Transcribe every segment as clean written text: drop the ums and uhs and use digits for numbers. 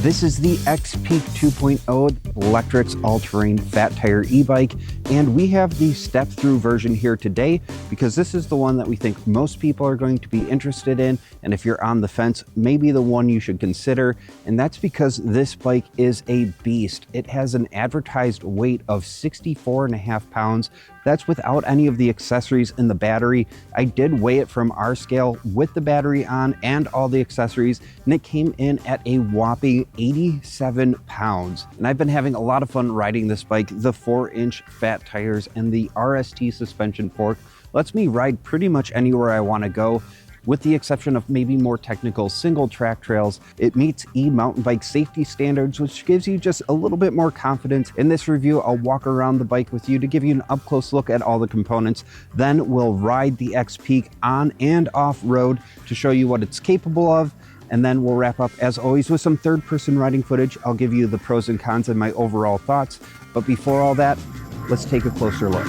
This is the XPeak 2.0 Lectric's all-terrain fat tire e-bike, and we have the Step-Thru version here today because this is the one that we think most people are going to be interested in, and if you're on the fence, maybe the one you should consider, and that's because this bike is a beast. It has an advertised weight of 64.5 pounds. That's without any of the accessories in the battery. I did weigh it from our scale with the battery on and all the accessories, and it came in at a whopping 87 pounds. And I've been having a lot of fun riding this bike. The 4-inch fat tires and the RST suspension fork lets me ride pretty much anywhere I want to go. With the exception of maybe more technical single track trails, it meets e-mountain bike safety standards, which gives you just a little bit more confidence. In this review, I'll walk around the bike with you to give you an up-close look at all the components. Then we'll ride the XPeak on and off-road to show you what it's capable of. And then we'll wrap up, as always, with some third-person riding footage. I'll give you the pros and cons and my overall thoughts. But before all that, let's take a closer look.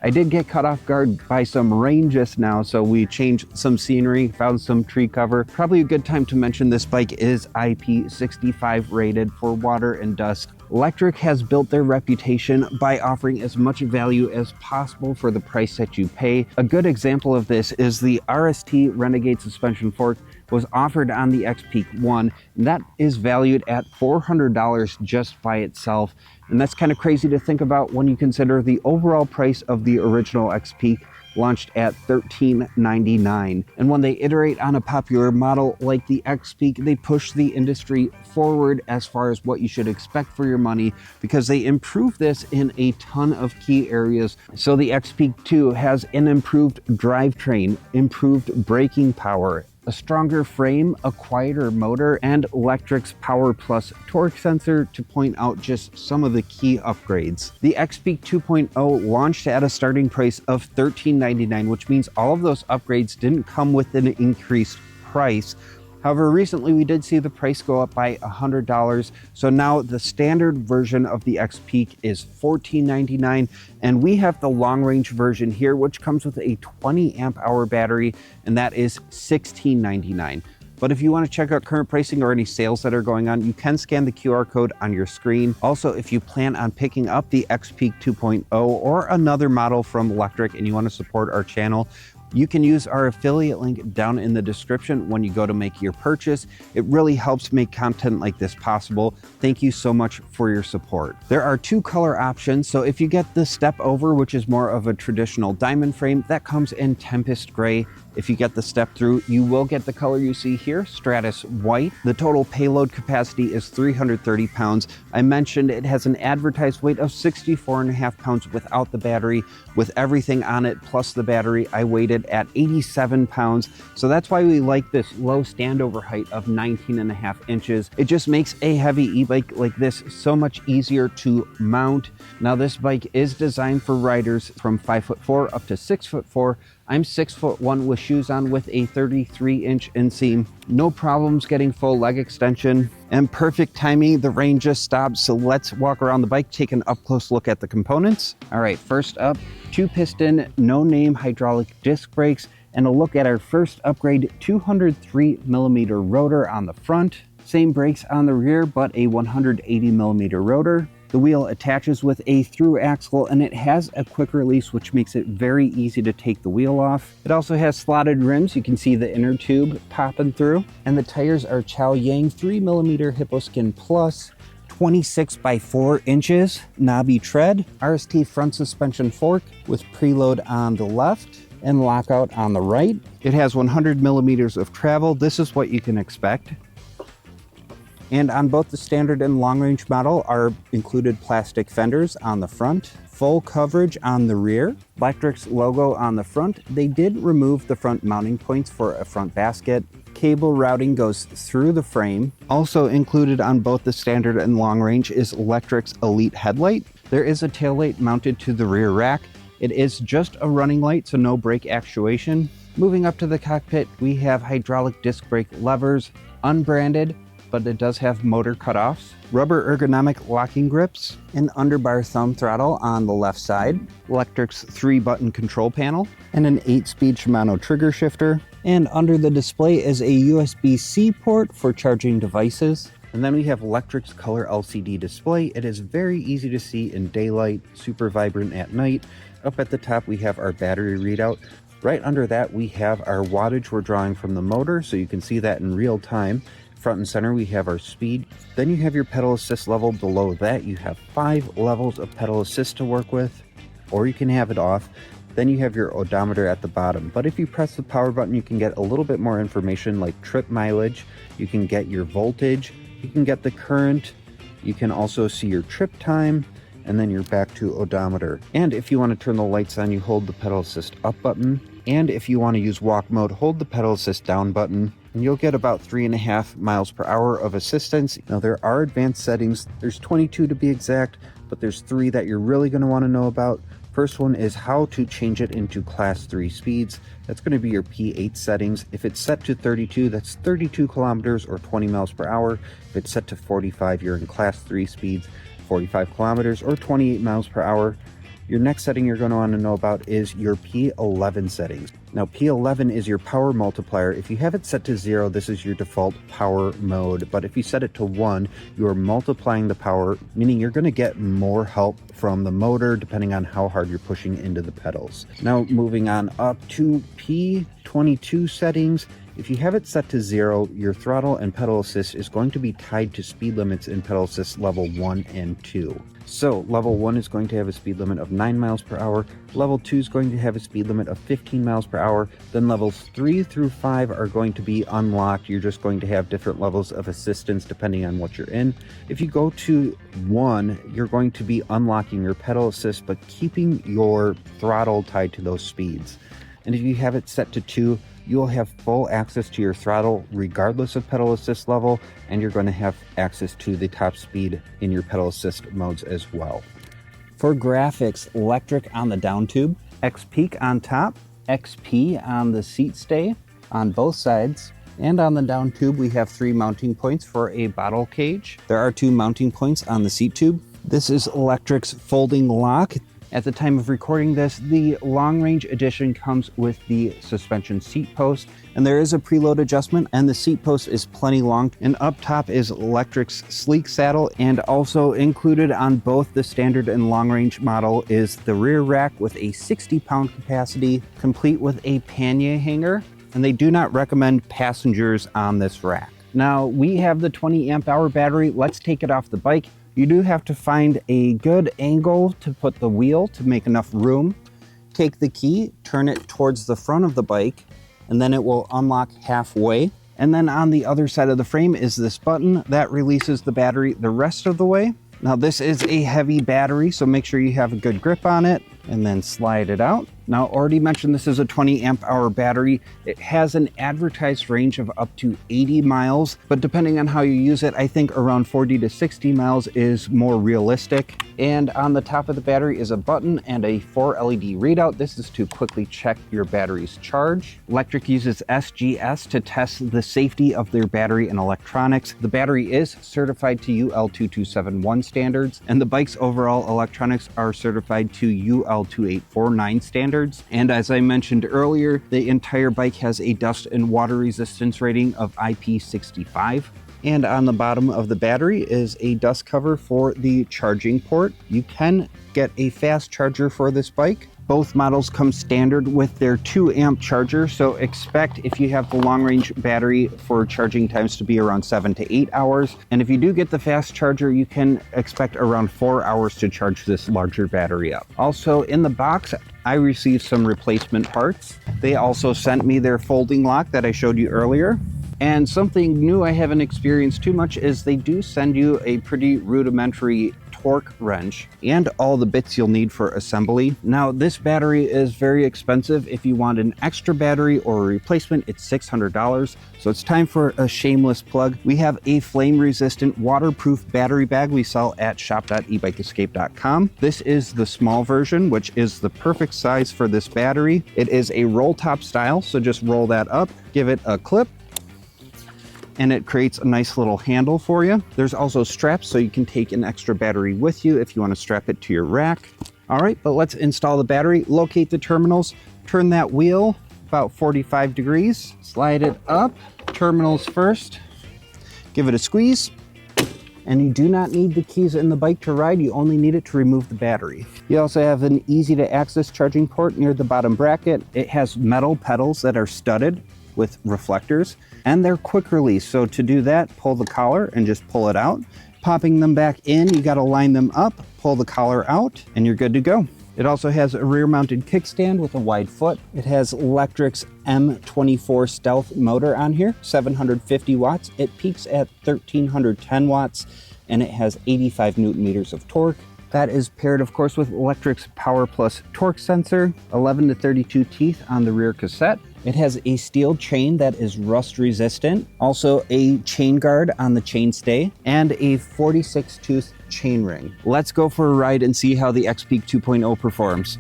I did get caught off guard by some rain just now, so we changed some scenery, found some tree cover. Probably a good time to mention this bike is IP65 rated for water and dust. Lectric has built their reputation by offering as much value as possible for the price that you pay. A good example of this is the RST Renegade suspension fork was offered on the XPeak 1, and that is valued at $400 just by itself. And that's kind of crazy to think about when you consider the overall price of the original XPeak launched at $1399. And when they iterate on a popular model like the XPeak, they push the industry forward as far as what you should expect for your money because they improve this in a ton of key areas. So the XPeak 2 has an improved drivetrain, improved braking power, a stronger frame, a quieter motor, and Lectric's Power Plus torque sensor to point out just some of the key upgrades. The XPeak 2.0 launched at a starting price of $1399, which means all of those upgrades didn't come with an increased price. However, recently we did see the price go up by $100. So now the standard version of the XPeak is $1499, and we have the long range version here, which comes with a 20 amp hour battery, and that is $1699. But if you want to check out current pricing or any sales that are going on, you can scan the QR code on your screen. Also, if you plan on picking up the XPeak 2.0 or another model from Lectric and you want to support our channel, you can use our affiliate link down in the description when you go to make your purchase. It really helps make content like this possible. Thank you so much for your support. There are two color options. So if you get the Step-Over, which is more of a traditional diamond frame, that comes in Tempest Gray. If you get the Step-Thru, you will get the color you see here, Stratus White. The total payload capacity is 330 pounds. I mentioned it has an advertised weight of 64.5 pounds without the battery. With everything on it plus the battery, I weighed it at 87 pounds. So that's why we like this low standover height of 19.5 inches. It just makes a heavy e-bike like this so much easier to mount. Now this bike is designed for riders from 5'4" up to 6'4". I'm 6'1" with shoes on with a 33-inch inseam. No problems getting full leg extension and perfect timing. The rain just stopped, so let's walk around the bike, take an up-close look at the components. All right, first up, 2-piston, no-name hydraulic disc brakes, and a look at our first upgrade, 203mm rotor on the front. Same brakes on the rear, but a 180mm rotor. The wheel attaches with a Thru-Axle, and it has a quick release, which makes it very easy to take the wheel off. It also has slotted rims. You can see the inner tube popping through. And the tires are Chaoyang 3mm Hipposkin Plus, 26 by 4 inches, knobby tread, RST front suspension fork with Preload on the left and Lockout on the right. It has 100mm of travel. This is what you can expect. And on both the standard and long range model are included plastic fenders on the front, full coverage on the rear, Lectric's logo on the front. They did remove the front mounting points for a front basket. Cable routing goes through the frame. Also included on both the standard and long range is Lectric's Elite headlight. There is a taillight mounted to the rear rack. It is just a running light, so no brake actuation. Moving up to the cockpit, we have hydraulic disc brake levers, unbranded, but it does have motor cutoffs, rubber ergonomic locking grips, an underbar thumb throttle on the left side, Lectric's 3-button control panel, and an 8-speed Shimano trigger shifter. And under the display is a USB-C port for charging devices. And then we have Lectric's color LCD display. It is very easy to see in daylight, super vibrant at night. Up at the top, we have our battery readout. Right under that, we have our wattage we're drawing from the motor, so you can see that in real time. Front and center, we have our speed. Then you have your pedal assist level. Below that, you have 5 levels of pedal assist to work with, or you can have it off. Then you have your odometer at the bottom. But if you press the power button, you can get a little bit more information like trip mileage. You can get your voltage. You can get the current. You can also see your trip time. And then you're back to odometer. And if you want to turn the lights on, you hold the pedal assist up button. And if you want to use walk mode, hold the pedal assist down button, and you'll get about 3.5 miles per hour of assistance. Now there are advanced settings. There's 22 to be exact, but there's 3 that you're really going to want to know about. First one is how to change it into class 3 speeds. That's going to be your P8 settings. If it's set to 32, that's 32 kilometers or 20 miles per hour. If it's set to 45, you're in class 3 speeds, 45 kilometers or 28 miles per hour. Your next setting you're going to want to know about is your P11 settings. Now P11 is your power multiplier. If you have it set to 0, this is your default power mode. But if you set it to 1, you're multiplying the power, meaning you're going to get more help from the motor depending on how hard you're pushing into the pedals. Now moving on up to P22 settings. If you have it set to 0, your throttle and pedal assist is going to be tied to speed limits in pedal assist level 1 and 2. So level 1 is going to have a speed limit of 9 miles per hour, level 2 is going to have a speed limit of 15 miles per hour, then levels 3 through 5 are going to be unlocked. You're just going to have different levels of assistance depending on what you're in. If you go to 1, you're going to be unlocking your pedal assist but keeping your throttle tied to those speeds. And if you have it set to 2, you'll have full access to your throttle regardless of pedal assist level, and you're going to have access to the top speed in your pedal assist modes as well. For graphics, Lectric on the down tube, XPeak on top, XP on the seat stay on both sides, and on the down tube we have 3 mounting points for a bottle cage. There are 2 mounting points on the seat tube. This is Lectric's folding lock. At the time of recording this, the long range edition comes with the suspension seat post, and there is a preload adjustment, and the seat post is plenty long. And up top is Lectric's sleek saddle, and also included on both the standard and long range model is the rear rack with a 60-pound capacity, complete with a pannier hanger, and they do not recommend passengers on this rack. Now we have the 20 amp hour battery. Let's take it off the bike. You do have to find a good angle to put the wheel to make enough room. Take the key, turn it towards the front of the bike, and then it will unlock halfway. And then on the other side of the frame is this button that releases the battery the rest of the way. Now this is a heavy battery, so make sure you have a good grip on it, and then slide it out. Now, already mentioned this is a 20 amp hour battery. It has an advertised range of up to 80 miles, but depending on how you use it, I think around 40 to 60 miles is more realistic. And on the top of the battery is a button and a 4 LED readout. This is to quickly check your battery's charge. Lectric uses SGS to test the safety of their battery and electronics. The battery is certified to UL 2271 standards, and the bike's overall electronics are certified to UL 2849 standards. And as I mentioned earlier, the entire bike has a dust and water resistance rating of IP65. And on the bottom of the battery is a dust cover for the charging port. You can get a fast charger for this bike. Both models come standard with their 2 amp charger, so expect, if you have the long range battery, for charging times to be around 7 to 8 hours. And if you do get the fast charger, you can expect around 4 hours to charge this larger battery up. Also in the box, I received some replacement parts. They also sent me their folding lock that I showed you earlier. And something new I haven't experienced too much is they do send you a pretty rudimentary torque wrench, and all the bits you'll need for assembly. Now, this battery is very expensive. If you want an extra battery or a replacement, it's $600. So it's time for a shameless plug. We have a flame-resistant waterproof battery bag we sell at shop.ebikeescape.com. This is the small version, which is the perfect size for this battery. It is a roll top style, so just roll that up, give it a clip, and it creates a nice little handle for you. There's also straps so you can take an extra battery with you if you want to strap it to your rack. All right, but let's install the battery, locate the terminals, turn that wheel about 45 degrees, slide it up, terminals first, give it a squeeze, and you do not need the keys in the bike to ride, you only need it to remove the battery. You also have an easy to access charging port near the bottom bracket. It has metal pedals that are studded with reflectors, and they're quick release. So to do that, pull the collar and just pull it out. Popping them back in, you gotta line them up, pull the collar out, and you're good to go. It also has a rear mounted kickstand with a wide foot. It has Lectric's M24 Stealth motor on here, 750 watts. It peaks at 1310 watts, and it has 85 Newton meters of torque. That is paired, of course, with Lectric's Power Plus torque sensor, 11 to 32 teeth on the rear cassette. It has a steel chain that is rust resistant, also a chain guard on the chainstay, and a 46 tooth chain ring. Let's go for a ride and see how the XPeak 2.0 performs.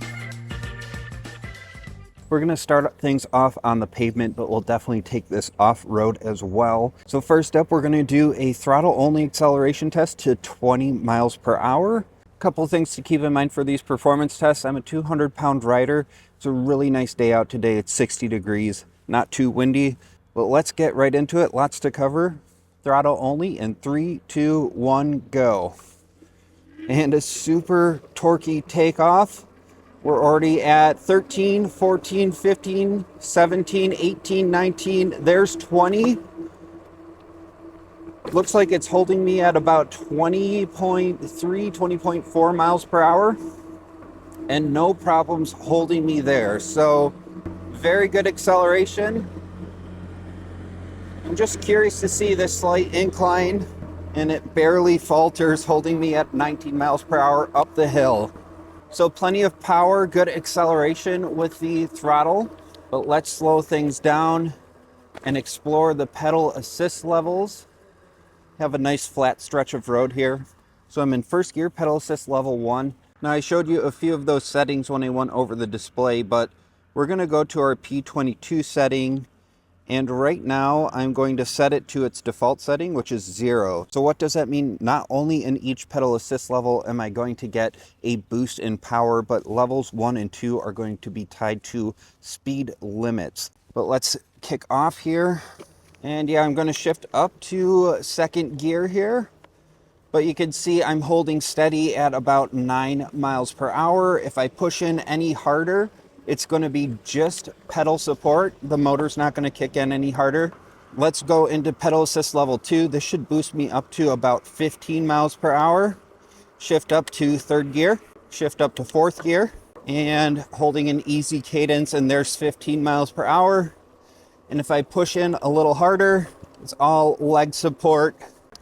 We're gonna start things off on the pavement, but we'll definitely take this off-road as well. So first up, we're gonna do a throttle-only acceleration test to 20 miles per hour. Couple things to keep in mind for these performance tests. I'm a 200-pound rider. It's a really nice day out today. It's 60 degrees, not too windy, but let's get right into it. Lots to cover. Throttle only in 3, 2, 1, go. And a super torquey takeoff. We're already at 13, 14, 15, 17, 18, 19. There's 20. Looks like it's holding me at about 20.3, 20.4 miles per hour, and no problems holding me there. So very good acceleration. I'm just curious to see this slight incline, and it barely falters, holding me at 19 miles per hour up the hill. So plenty of power, good acceleration with the throttle, but let's slow things down and explore the pedal assist levels. Have a nice flat stretch of road here. So I'm in first gear, pedal assist level 1. Now I showed you a few of those settings when I went over the display, but we're gonna go to our P22 setting, and right now I'm going to set it to its default setting, which is 0. So what does that mean? Not only in each pedal assist level am I going to get a boost in power, but levels 1 and 2 are going to be tied to speed limits. But let's kick off here. And yeah, I'm going to shift up to second gear here, but you can see I'm holding steady at about 9 miles per hour. If I push in any harder, it's going to be just pedal support. The motor's not going to kick in any harder. Let's go into pedal assist level 2. This should boost me up to about 15 miles per hour. Shift up to third gear, shift up to fourth gear, and holding an easy cadence, and there's 15 miles per hour. And if I push in a little harder, it's all leg support.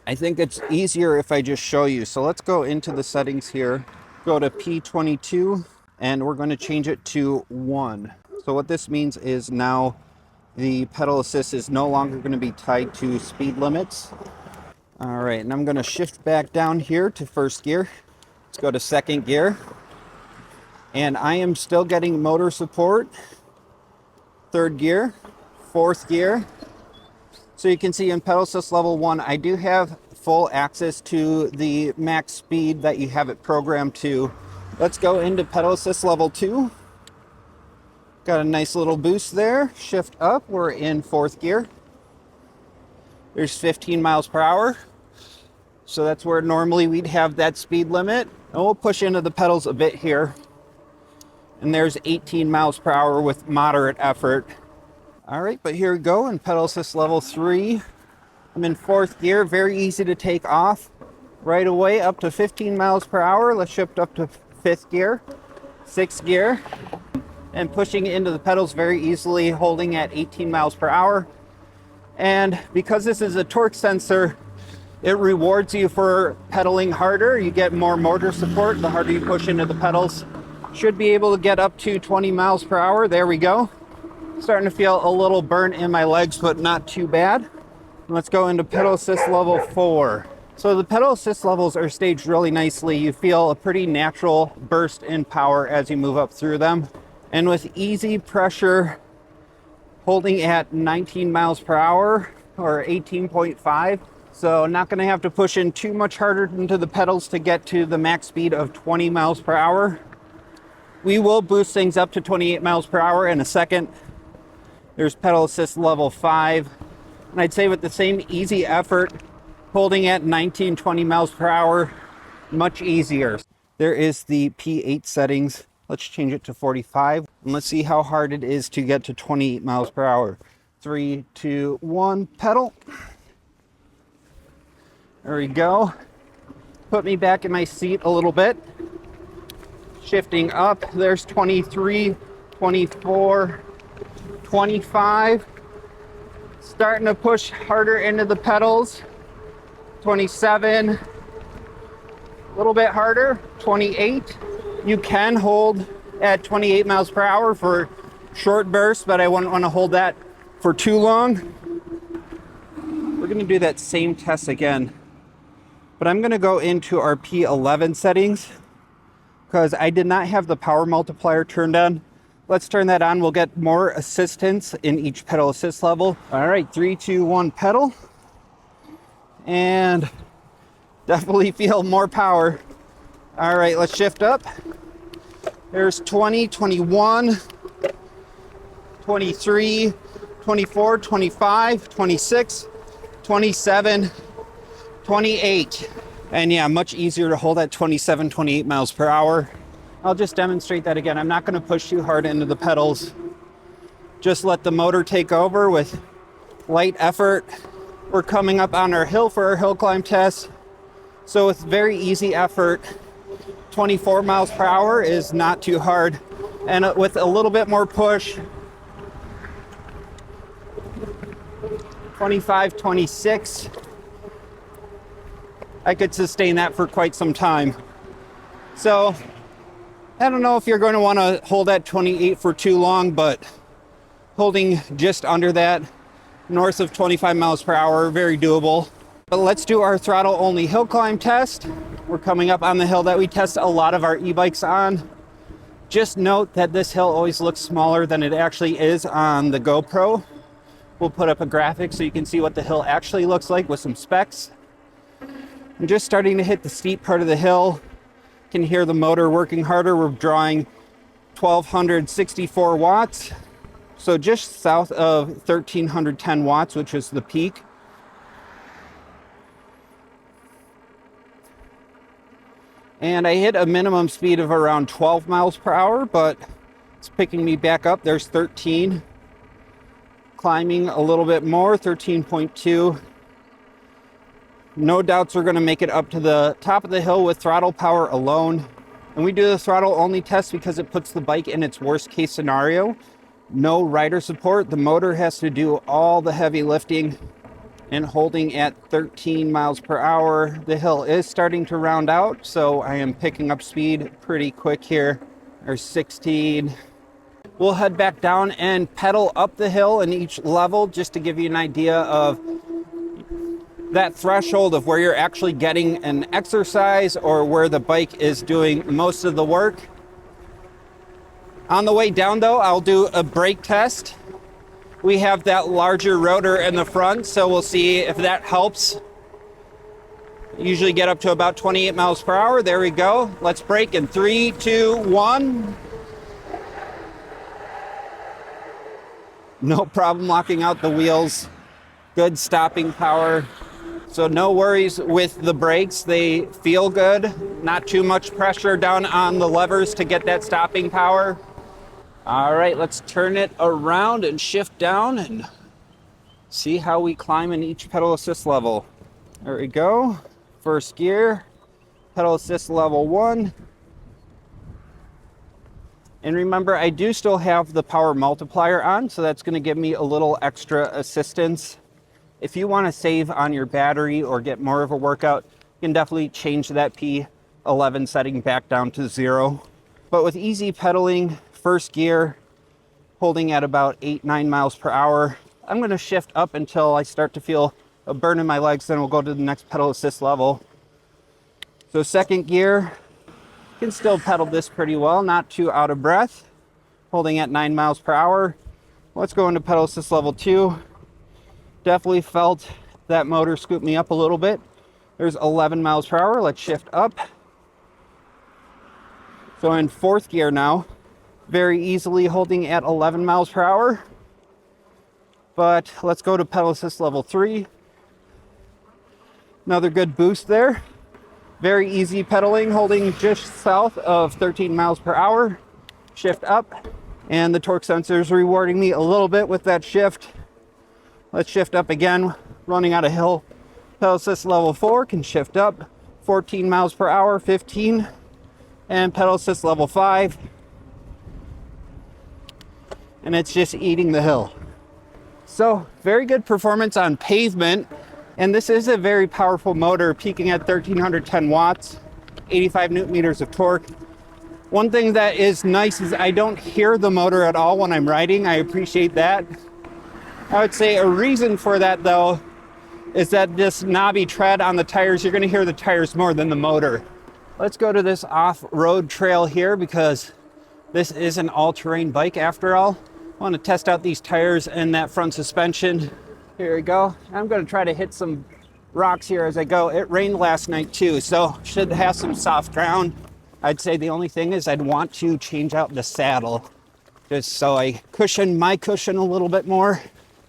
I think it's easier if I just show you. So let's go into the settings here, go to P22, and we're going to change it to 1. So what this means is now the pedal assist is no longer going to be tied to speed limits. All right, and I'm going to shift back down here to first gear. Let's go to second gear. And I am still getting motor support. Third gear. Fourth gear. So you can see in pedal assist level 1, I do have full access to the max speed that you have it programmed to. Let's go into pedal assist level 2. Got a nice little boost there. Shift up, we're in fourth gear. There's 15 miles per hour. So that's where normally we'd have that speed limit. And we'll push into the pedals a bit here. And there's 18 miles per hour with moderate effort. All right, but here we go in pedal assist level 3. I'm in fourth gear, very easy to take off right away up to 15 miles per hour. Let's shift up to fifth gear, sixth gear, and pushing into the pedals very easily, holding at 18 miles per hour. And because this is a torque sensor, It rewards you for pedaling harder. You get more motor support the harder you push into the pedals. Should be able to get up to 20 miles per hour. There we go. Starting to feel a little burnt in my legs, but not too bad. Let's go into pedal assist level 4. So the pedal assist levels are staged really nicely. You feel a pretty natural burst in power as you move up through them. And with easy pressure holding at 19 miles per hour or 18.5. So not going to have to push in too much harder into the pedals to get to the max speed of 20 miles per hour. We will boost things up to 28 miles per hour in a second. There's pedal assist level 5. And I'd say with the same easy effort, holding at 19, 20 miles per hour, much easier. There is the P8 settings. Let's change it to 45. And let's see how hard it is to get to 28 miles per hour. 3, 2, 1, pedal. There we go. Put me back in my seat a little bit. Shifting up, there's 23, 24, 25. Starting to push harder into the pedals. 27, a little bit harder, 28. You can hold at 28 miles per hour for short bursts, but I wouldn't want to hold that for too long. We're going to do that same test again, but I'm going to go into our P11 settings because I did not have the power multiplier turned on. Let's turn that on. We'll get more assistance in each pedal assist level. All right, 3, 2, 1, pedal. And definitely feel more power. All right, let's shift up. There's 20, 21, 23, 24, 25, 26, 27, 28. And yeah, much easier to hold at 27, 28 miles per hour. I'll just demonstrate that again. I'm not going to push too hard into the pedals. Just let the motor take over with light effort. We're coming up on our hill for our hill climb test. So with very easy effort, 24 miles per hour is not too hard. And with a little bit more push, 25, 26, I could sustain that for quite some time. So I don't know if you're going to want to hold at 28 for too long, but holding just under that, north of 25 miles per hour, very doable. But let's do our throttle only hill climb test. We're coming up on the hill that we test a lot of our e-bikes on. Just note that this hill always looks smaller than it actually is on the GoPro. We'll put up a graphic so you can see what the hill actually looks like with some specs. I'm just starting to hit the steep part of the hill. Can hear the motor working harder. We're drawing 1264 watts. So just south of 1310 watts, which is the peak. And I hit a minimum speed of around 12 miles per hour, but it's picking me back up. There's 13. Climbing a little bit more, 13.2. No doubts we're going to make it up to the top of the hill with throttle power alone. And we do the throttle only test because it puts the bike in its worst case scenario. No rider support. The motor has to do all the heavy lifting. And holding at 13 miles per hour, the hill is starting to round out, so I am picking up speed pretty quick here. There's 16. We'll head back down and pedal up the hill in each level just to give you an idea of that threshold of where you're actually getting an exercise or where the bike is doing most of the work. On the way down though, I'll do a brake test. We have that larger rotor in the front, so we'll see if that helps. Usually get up to about 28 miles per hour. There we go. Let's brake in 3, 2, 1. No problem locking out the wheels. Good stopping power. So no worries with the brakes. They feel good. Not too much pressure down on the levers to get that stopping power. All right, let's turn it around and shift down and see how we climb in each pedal assist level. There we go. First gear, pedal assist level 1. And remember, I do still have the power multiplier on, so that's going to give me a little extra assistance If you want to save on your battery or get more of a workout, you can definitely change that P11 setting back down to 0. But with easy pedaling, first gear, holding at about 8-9 miles per hour, I'm going to shift up until I start to feel a burn in my legs, then we'll go to the next pedal assist level. So second gear, can still pedal this pretty well, not too out of breath, holding at 9 miles per hour. Let's go into pedal assist level 2. Definitely felt that motor scoop me up a little bit. There's 11 miles per hour. Let's shift up. So in fourth gear now, very easily holding at 11 miles per hour. But let's go to pedal assist level 3. Another good boost there. Very easy pedaling, holding just south of 13 miles per hour. Shift up, and the torque sensor is rewarding me a little bit with that shift. Let's shift up again, running out of hill. Pedal assist level 4 can shift up 14 miles per hour, 15. And pedal assist level 5. And it's just eating the hill. So very good performance on pavement. And this is a very powerful motor, peaking at 1310 watts, 85 newton meters of torque. One thing that is nice is I don't hear the motor at all when I'm riding. I appreciate that. I would say a reason for that though is that this knobby tread on the tires, you're gonna hear the tires more than the motor. Let's go to this off-road trail here because this is an all-terrain bike after all. I want to test out these tires and that front suspension. Here we go. I'm going to try to hit some rocks here as I go. It rained last night too, so should have some soft ground. I'd say the only thing is I'd want to change out the saddle just so I cushion my cushion a little bit more.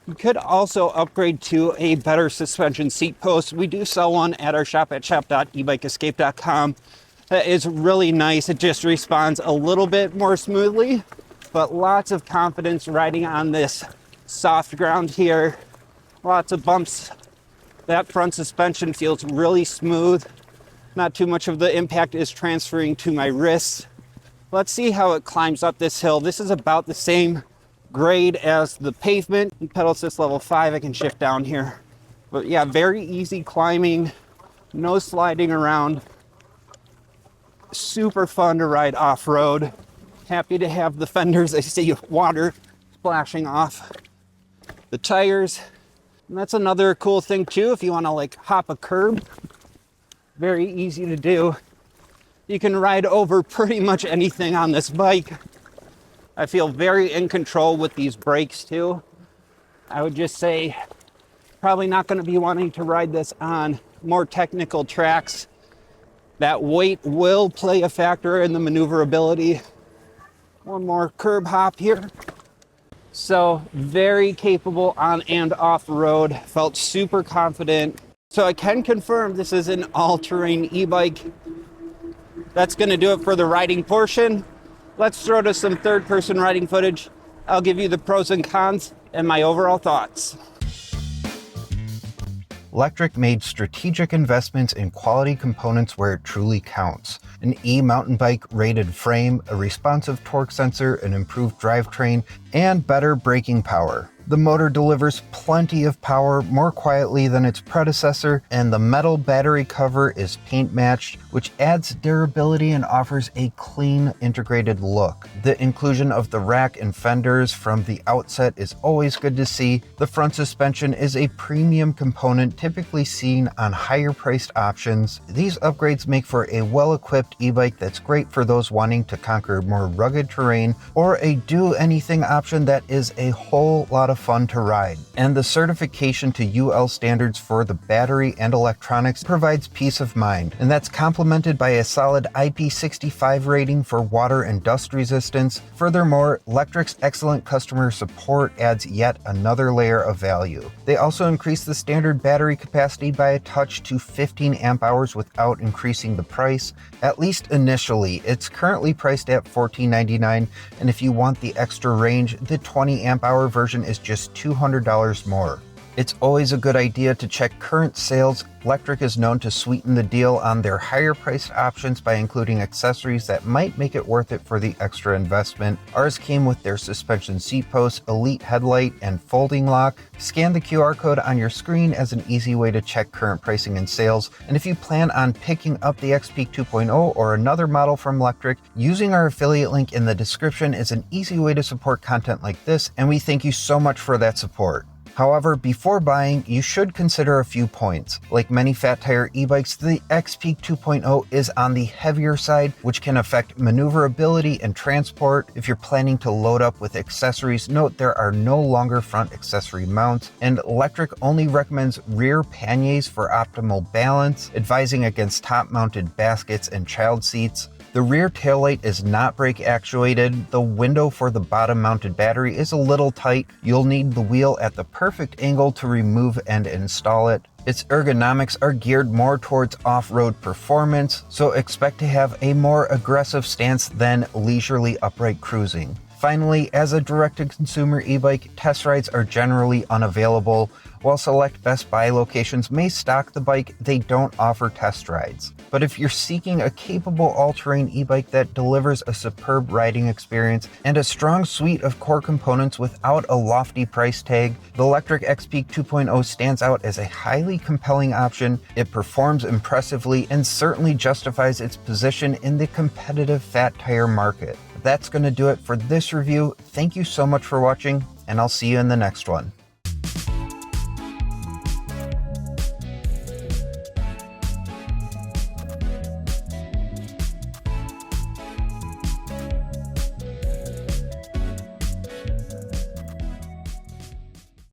You could also upgrade to a better suspension seat post. We do sell one at our shop at shop.ebikeescape.com. That is really nice. It just responds a little bit more smoothly, but lots of confidence riding on this soft ground here. Lots of bumps. That front suspension feels really smooth. Not too much of the impact is transferring to my wrists. Let's see how it climbs up this hill. This is about the same grade as the pavement. In pedal assist level 5, I can shift down here. But yeah, very easy climbing, no sliding around. Super fun to ride off-road. Happy to have the fenders. I see water splashing off the tires. And that's another cool thing too, if you want to like hop a curb. Very easy to do. You can ride over pretty much anything on this bike. I feel very in control with these brakes too. I would just say probably not going to be wanting to ride this on more technical tracks. That weight will play a factor in the maneuverability. One more curb hop here. So very capable on and off road. Felt super confident. So I can confirm this is an all-terrain e-bike. That's going to do it for the riding portion. Let's throw to some third-person riding footage. I'll give you the pros and cons and my overall thoughts. Lectric made strategic investments in quality components where it truly counts. An e-mountain bike rated frame, a responsive torque sensor, an improved drivetrain, and better braking power. The motor delivers plenty of power more quietly than its predecessor, and the metal battery cover is paint matched, which adds durability and offers a clean, integrated look. The inclusion of the rack and fenders from the outset is always good to see. The front suspension is a premium component typically seen on higher priced options. These upgrades make for a well-equipped e-bike that's great for those wanting to conquer more rugged terrain or a do-anything option that is a whole lot of fun to ride. And the certification to UL standards for the battery and electronics provides peace of mind, and that's complemented by a solid IP65 rating for water and dust resistance. Furthermore, Lectric's excellent customer support adds yet another layer of value. They also increase the standard battery capacity by a touch to 15 amp hours without increasing the price, at least initially. It's currently priced at $14.99, and if you want the extra range, the 20 amp hour version is just $200 more. It's always a good idea to check current sales. Lectric is known to sweeten the deal on their higher priced options by including accessories that might make it worth it for the extra investment. Ours came with their suspension seat post, elite headlight, and folding lock. Scan the QR code on your screen as an easy way to check current pricing and sales. And if you plan on picking up the XPeak 2.0 or another model from Lectric, using our affiliate link in the description is an easy way to support content like this, and we thank you so much for that support. However, before buying, you should consider a few points. Like many fat tire e-bikes, the XPeak 2.0 is on the heavier side, which can affect maneuverability and transport. If you're planning to load up with accessories, note there are no longer front accessory mounts, and Lectric only recommends rear panniers for optimal balance, advising against top-mounted baskets and child seats. The rear taillight is not brake actuated. The window for the bottom mounted battery is a little tight. You'll need the wheel at the perfect angle to remove and install it. Its ergonomics are geared more towards off-road performance, so expect to have a more aggressive stance than leisurely upright cruising. Finally, as a direct-to-consumer e-bike, test rides are generally unavailable. While select Best Buy locations may stock the bike, they don't offer test rides. But if you're seeking a capable all-terrain e-bike that delivers a superb riding experience and a strong suite of core components without a lofty price tag, the Lectric XPeak 2.0 stands out as a highly compelling option. It performs impressively and certainly justifies its position in the competitive fat tire market. That's going to do it for this review. Thank you so much for watching, and I'll see you in the next one.